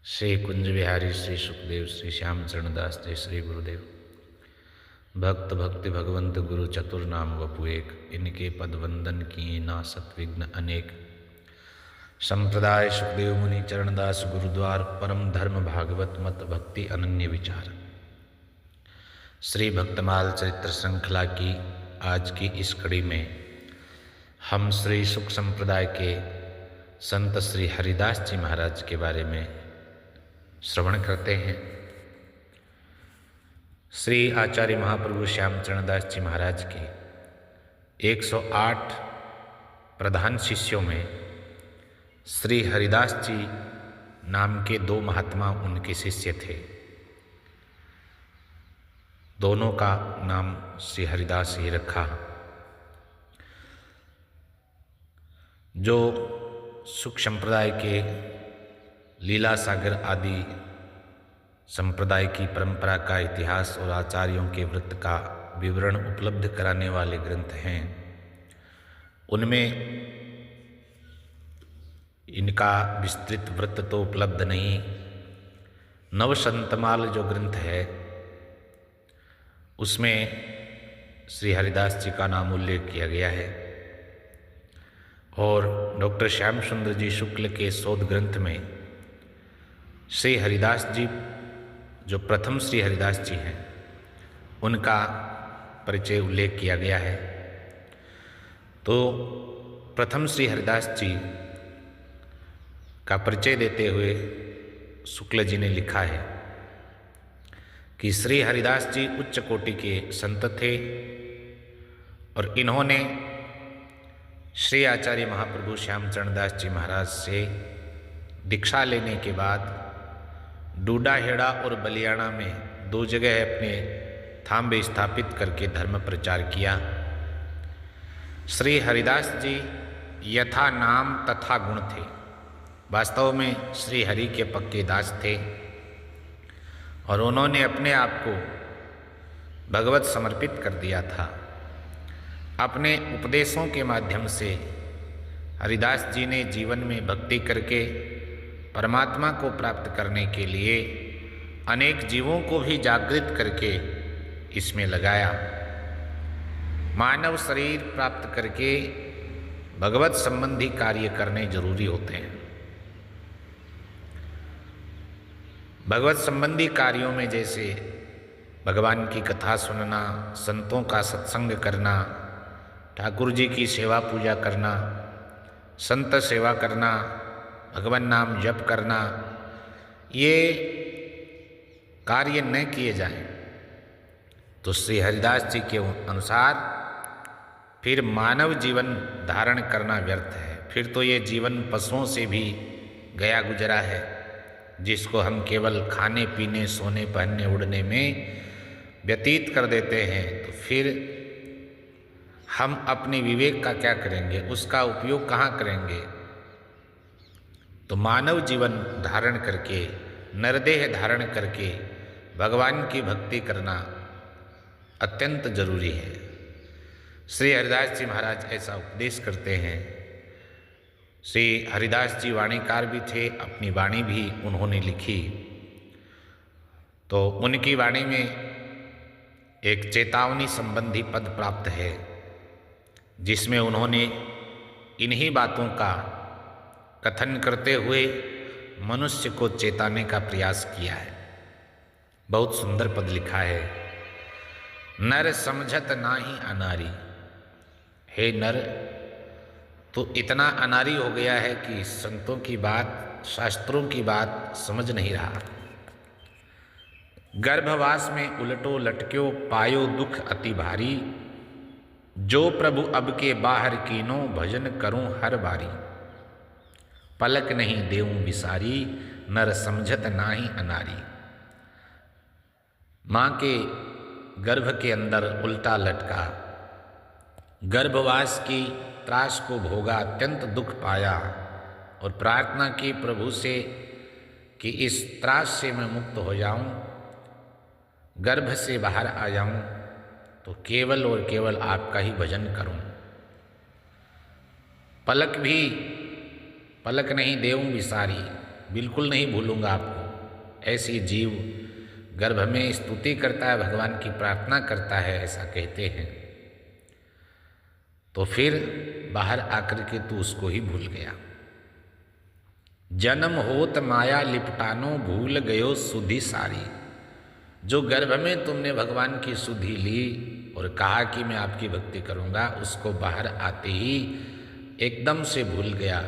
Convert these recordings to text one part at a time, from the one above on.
श्री कुंज बिहारी श्री सुखदेव श्री श्यामचरण दास जय श्री गुरुदेव। भक्त भक्ति भगवंत गुरु चतुर नाम वपु एक, इनके पद वंदन किए ना सत्विघ्न अनेक। संप्रदाय सुखदेव मुनि चरणदास गुरुद्वार, परम धर्म भागवत मत भक्ति अनन्य विचार। श्री भक्तमाल चरित्र श्रृंखला की आज की इस कड़ी में हम श्री सुख संप्रदाय के संत श्री हरिदास जी महाराज के बारे में श्रवण करते हैं। श्री आचार्य महाप्रभु श्यामचरण दास जी महाराज के 108 प्रधान शिष्यों में श्री हरिदास जी नाम के दो महात्मा उनके शिष्य थे। दोनों का नाम श्री हरिदास ही रखा। जो सुख संप्रदाय के लीला सागर आदि संप्रदाय की परंपरा का इतिहास और आचार्यों के व्रत का विवरण उपलब्ध कराने वाले ग्रंथ हैं, उनमें इनका विस्तृत व्रत तो उपलब्ध नहीं। नवसंतमाल जो ग्रंथ है उसमें श्री हरिदास जी का नाम उल्लेख किया गया है और डॉक्टर श्याम सुंदर जी शुक्ल के शोध ग्रंथ में श्री हरिदास जी जो प्रथम श्री हरिदास जी हैं उनका परिचय उल्लेख किया गया है। तो प्रथम श्री हरिदास जी का परिचय देते हुए शुक्ल जी ने लिखा है कि श्री हरिदास जी उच्च कोटि के संत थे और इन्होंने श्री आचार्य महाप्रभु श्यामचरण दास जी महाराज से दीक्षा लेने के बाद डूडाहेड़ा और बलियाना में दो जगह अपने थांबे स्थापित करके धर्म प्रचार किया। श्री हरिदास जी यथा नाम तथा गुण थे। वास्तव में श्री हरि के पक्के दास थे और उन्होंने अपने आप को भगवत समर्पित कर दिया था। अपने उपदेशों के माध्यम से हरिदास जी ने जीवन में भक्ति करके परमात्मा को प्राप्त करने के लिए अनेक जीवों को भी जागृत करके इसमें लगाया। मानव शरीर प्राप्त करके भगवत संबंधी कार्य करने जरूरी होते हैं। भगवत संबंधी कार्यों में जैसे भगवान की कथा सुनना, संतों का सत्संग करना, ठाकुर जी की सेवा पूजा करना, संत सेवा करना, भगवान नाम जप करना, ये कार्य न किए जाएं तो श्री हरिदास जी के अनुसार फिर मानव जीवन धारण करना व्यर्थ है। फिर तो ये जीवन पशुओं से भी गया गुजरा है, जिसको हम केवल खाने पीने सोने पहनने उड़ने में व्यतीत कर देते हैं। तो फिर हम अपने विवेक का क्या करेंगे, उसका उपयोग कहाँ करेंगे। तो मानव जीवन धारण करके, नरदेह धारण करके भगवान की भक्ति करना अत्यंत जरूरी है। श्री हरिदास जी महाराज ऐसा उपदेश करते हैं। श्री हरिदास जी वाणीकार भी थे, अपनी वाणी भी उन्होंने लिखी। तो उनकी वाणी में एक चेतावनी संबंधी पद प्राप्त है, जिसमें उन्होंने इन्हीं बातों का कथन करते हुए मनुष्य को चेताने का प्रयास किया है। बहुत सुंदर पद लिखा है। नर समझत नाही अनारी। हे नर, तो इतना अनारी हो गया है कि संतों की बात, शास्त्रों की बात समझ नहीं रहा। गर्भवास में उलटो लटक्यो, पायो दुख अति भारी। जो प्रभु अब के बाहर कीनो, भजन करूं हर बारी। पलक नहीं देऊं विसारी, नर समझत नाही अनारी। माँ के गर्भ के अंदर उल्टा लटका, गर्भवास की त्रास को भोगा, अत्यंत दुख पाया और प्रार्थना की प्रभु से कि इस त्रास से मैं मुक्त हो जाऊं, गर्भ से बाहर आ जाऊं, तो केवल और केवल आपका ही भजन करूं। पलक नहीं देऊं विसारी, बिल्कुल नहीं भूलूंगा आपको। ऐसी जीव गर्भ में स्तुति करता है, भगवान की प्रार्थना करता है, ऐसा कहते हैं। तो फिर बाहर आकर के तू उसको ही भूल गया। जन्म होत माया लिपटानो भूल गयो सुधि सारी। जो गर्भ में तुमने भगवान की सुधि ली और कहा कि मैं आपकी भक्ति करूंगा, उसको बाहर आते ही एकदम से भूल गया,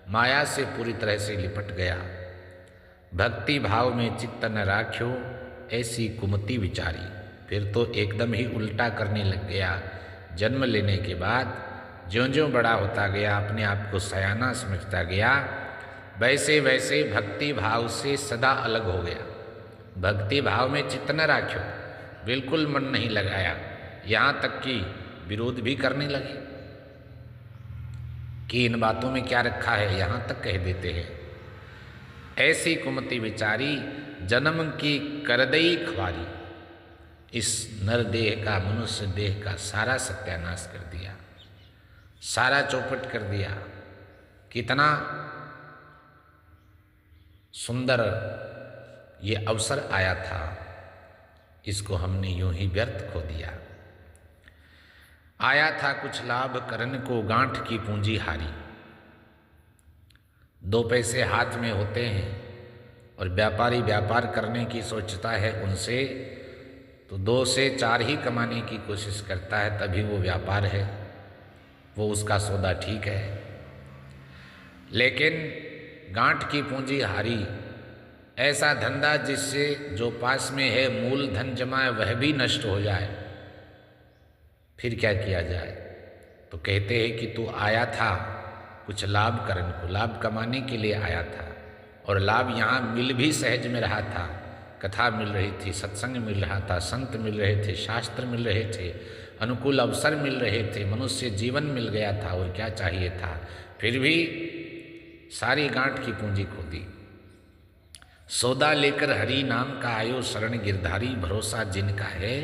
माया से पूरी तरह से लिपट गया। भक्ति भाव में चित्त न राख्यो ऐसी कुमति विचारी। फिर तो एकदम ही उल्टा करने लग गया। जन्म लेने के बाद ज्यों ज्यों बड़ा होता गया, अपने आप को सयाना समझता गया, वैसे वैसे भक्ति भाव से सदा अलग हो गया। भक्ति भाव में चित्त न राख्यो, बिल्कुल मन नहीं लगाया, यहाँ तक कि विरोध भी करने लगे कि इन बातों में क्या रखा है, यहाँ तक कह देते हैं। ऐसी कुमति विचारी जन्म की करदई ख्वारी। इस नर देह का, मनुष्य देह का सारा सत्यानाश कर दिया, सारा चौपट कर दिया। कितना सुंदर ये अवसर आया था, इसको हमने यूं ही व्यर्थ खो दिया। आया था कुछ लाभ करन को गांठ की पूंजी हारी। 2 पैसे हाथ में होते हैं और व्यापारी व्यापार करने की सोचता है उनसे, तो 2 से 4 ही कमाने की कोशिश करता है, तभी वो व्यापार है, वो उसका सौदा ठीक है। लेकिन गांठ की पूंजी हारी, ऐसा धंधा जिससे जो पास में है मूल धन जमाए वह भी नष्ट हो जाए, फिर क्या किया जाए। तो कहते हैं कि तू आया था कुछ लाभ करने को, लाभ कमाने के लिए आया था, और लाभ यहाँ मिल भी सहज में रहा था। कथा मिल रही थी, सत्संग मिल रहा था, संत मिल रहे थे, शास्त्र मिल रहे थे, अनुकूल अवसर मिल रहे थे, मनुष्य जीवन मिल गया था, और क्या चाहिए था। फिर भी सारी गांठ की पूंजी खो दी। सौदा लेकर हरि नाम का आयो शरण गिरधारी, भरोसा जिनका है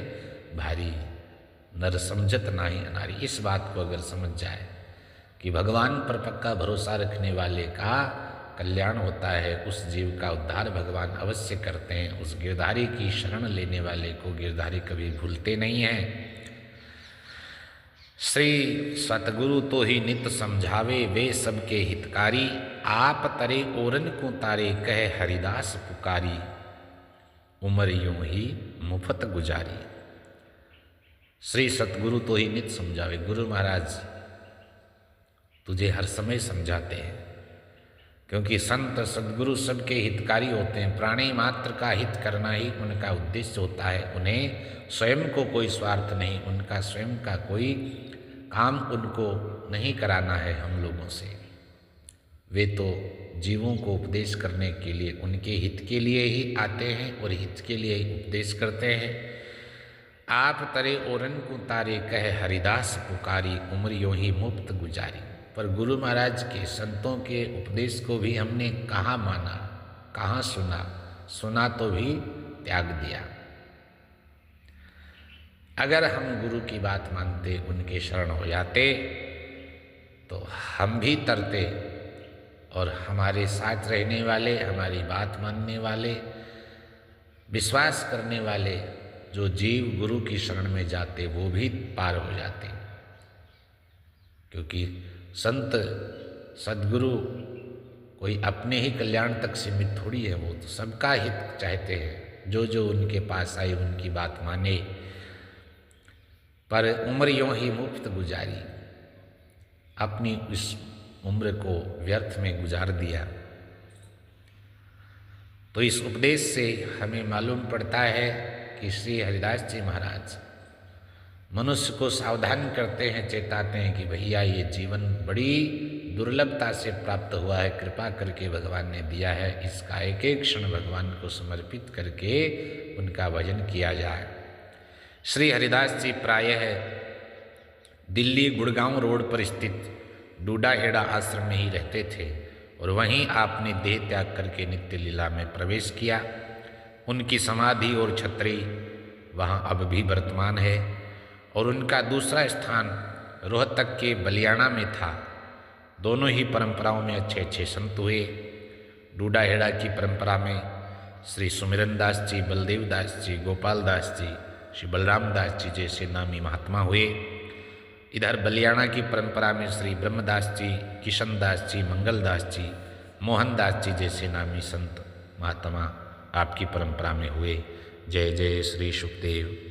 भारी, नर समझत नाही अनारी। इस बात को अगर समझ जाए कि भगवान पर पक्का भरोसा रखने वाले का कल्याण होता है, उस जीव का उद्धार भगवान अवश्य करते हैं। उस गिरधारी की शरण लेने वाले को गिरधारी कभी भूलते नहीं हैं। श्री सतगुरु तो ही नित समझावे, वे सबके हितकारी, आप तरे ओरन को तारे, कहे हरिदास पुकारी, उमर यूं ही मुफ्त गुजारी। श्री सतगुरु तो ही नित समझावे, गुरु महाराज तुझे हर समय समझाते हैं, क्योंकि संत सद्गुरु सबके हितकारी होते हैं। प्राणी मात्र का हित करना ही उनका उद्देश्य होता है। उन्हें स्वयं को कोई स्वार्थ नहीं, उनका स्वयं का कोई काम उनको नहीं कराना है हम लोगों से। वे तो जीवों को उपदेश करने के लिए, उनके हित के लिए ही आते हैं और हित के लिए ही उपदेश करते हैं। आप तरे ओरन को तारे, कहे हरिदास पुकारी, उम्र यूं ही मुफ्त गुजारी। पर गुरु महाराज के, संतों के उपदेश को भी हमने कहाँ माना, कहाँ सुना, सुना तो भी त्याग दिया। अगर हम गुरु की बात मानते, उनके शरण हो जाते, तो हम भी तरते, और हमारे साथ रहने वाले, हमारी बात मानने वाले, विश्वास करने वाले जो जीव गुरु की शरण में जाते, वो भी पार हो जाते। क्योंकि संत सद्गुरु कोई अपने ही कल्याण तक सीमित थोड़ी है, वो तो सबका हित चाहते हैं। जो जो उनके पास आए उनकी बात माने, पर उम्र यूं ही मुफ्त गुजारी, अपनी इस उम्र को व्यर्थ में गुजार दिया। तो इस उपदेश से हमें मालूम पड़ता है कि श्री हरिदास जी महाराज मनुष्य को सावधान करते हैं, चेताते हैं कि भैया ये जीवन बड़ी दुर्लभता से प्राप्त हुआ है, कृपा करके भगवान ने दिया है, इसका एक एक क्षण भगवान को समर्पित करके उनका भजन किया जाए। श्री हरिदास जी प्रायः दिल्ली गुड़गांव रोड पर स्थित डूडाहेड़ा आश्रम में ही रहते थे, और वहीं आपने देह त्याग करके नित्य लीला में प्रवेश किया। उनकी समाधि और छत्री वहाँ अब भी वर्तमान है, और उनका दूसरा स्थान रोहतक के बलियाना में था। दोनों ही परंपराओं में अच्छे अच्छे संत हुए। डूडाहेड़ा की परंपरा में श्री सुमिरन दास जी, बलदेव दास जी, गोपाल दास जी, श्री बलराम दास जी जैसे नामी महात्मा हुए। इधर बलियाना की परंपरा में श्री ब्रह्मदास जी, किशन दास जी, मंगल दास जी, मोहन दास जी जैसे नामी संत महात्मा आपकी परंपरा में हुए। जय जय श्री सुखदेव।